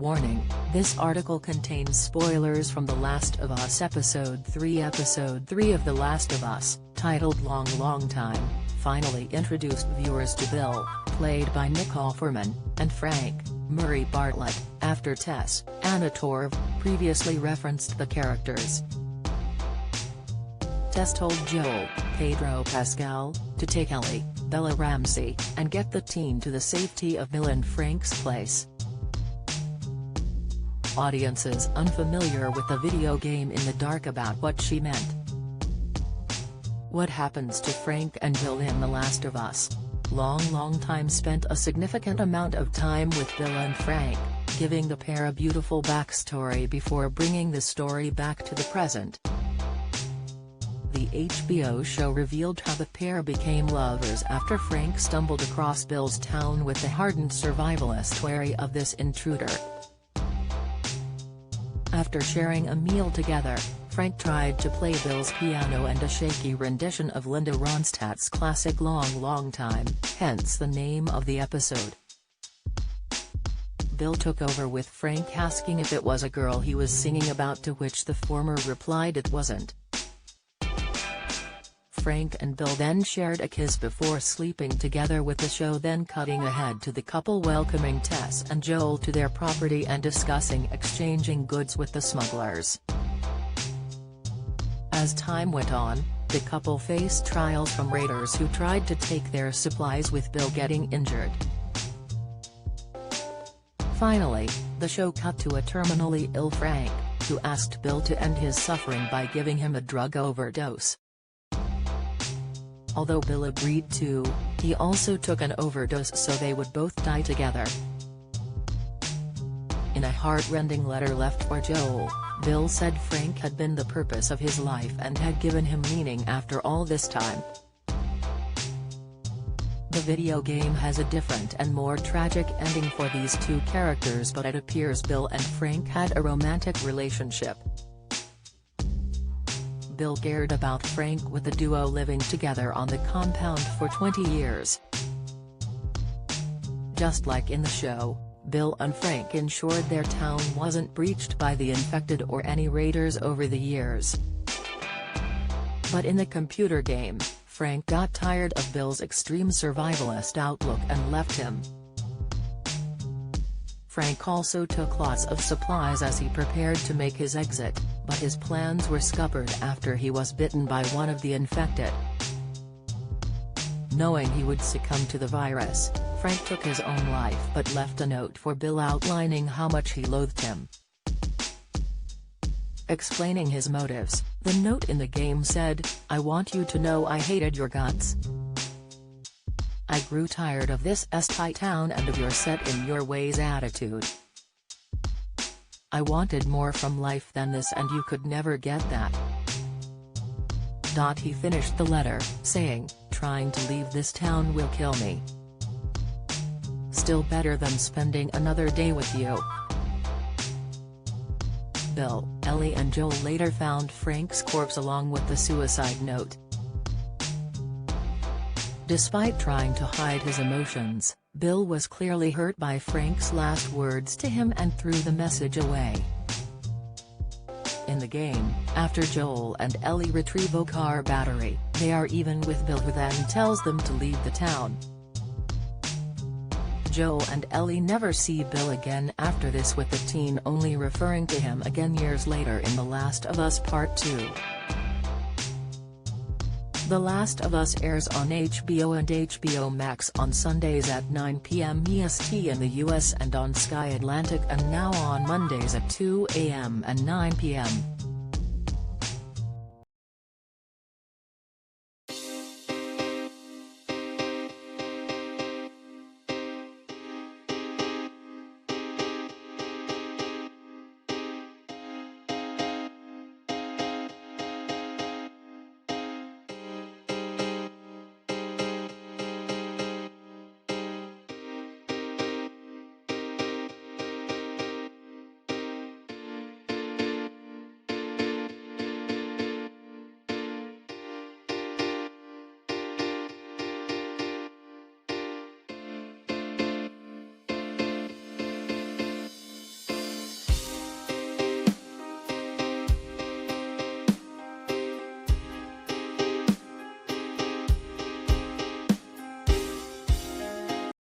Warning, this article contains spoilers from The Last of Us Episode 3. Episode 3 of The Last of Us, titled Long Long Time, finally introduced viewers to Bill, played by Nick Offerman, and Frank, Murray Bartlett, after Tess, Anna Torv, previously referenced the characters. Tess told Joel, Pedro Pascal, to take Ellie, Bella Ramsey, and get the teen to the safety of Bill and Frank's place. Audiences unfamiliar with the video game in the dark about what she meant. What happens to Frank and Bill in The Last of Us? Long Time spent a significant amount of time with Bill and Frank, giving the pair a beautiful backstory before bringing the story back to the present. The HBO show revealed how the pair became lovers after Frank stumbled across Bill's town with the hardened survivalist wary of this intruder. After sharing a meal together, Frank tried to play Bill's piano and a shaky rendition of Linda Ronstadt's classic Long Time, hence the name of the episode. Bill took over with Frank asking if it was a girl he was singing about, to which the former replied it wasn't. Frank and Bill then shared a kiss before sleeping together, with the show then cutting ahead to the couple welcoming Tess and Joel to their property and discussing exchanging goods with the smugglers. As time went on, the couple faced trials from raiders who tried to take their supplies, with Bill getting injured. Finally, the show cut to a terminally ill Frank, who asked Bill to end his suffering by giving him a drug overdose. Although Bill agreed to, he also took an overdose so they would both die together. In a heart-rending letter left for Joel, Bill said Frank had been the purpose of his life and had given him meaning after all this time. The video game has a different and more tragic ending for these two characters, but it appears Bill and Frank had a romantic relationship. Bill cared about Frank, with the duo living together on the compound for 20 years. Just like in the show, Bill and Frank ensured their town wasn't breached by the infected or any raiders over the years. But in the computer game, Frank got tired of Bill's extreme survivalist outlook and left him. Frank also took lots of supplies as he prepared to make his exit, but his plans were scuppered after he was bitten by one of the infected. Knowing he would succumb to the virus, Frank took his own life but left a note for Bill outlining how much he loathed him. Explaining his motives, the note in the game said, "I want you to know I hated your guts. I grew tired of this tight town and of your set-in-your-ways attitude. I wanted more from life than this, and you could never get that." He finished the letter, saying, "Trying to leave this town will kill me. Still better than spending another day with you." Bill, Ellie and Joel later found Frank's corpse along with the suicide note. Despite trying to hide his emotions, Bill was clearly hurt by Frank's last words to him and threw the message away. In the game, after Joel and Ellie retrieve a car battery, they are even with Bill, who then tells them to leave the town. Joel and Ellie never see Bill again after this, with the teen only referring to him again years later in The Last of Us Part 2. The Last of Us airs on HBO and HBO Max on Sundays at 9 p.m. EST in the US and on Sky Atlantic, and now on Mondays at 2 a.m. and 9 p.m.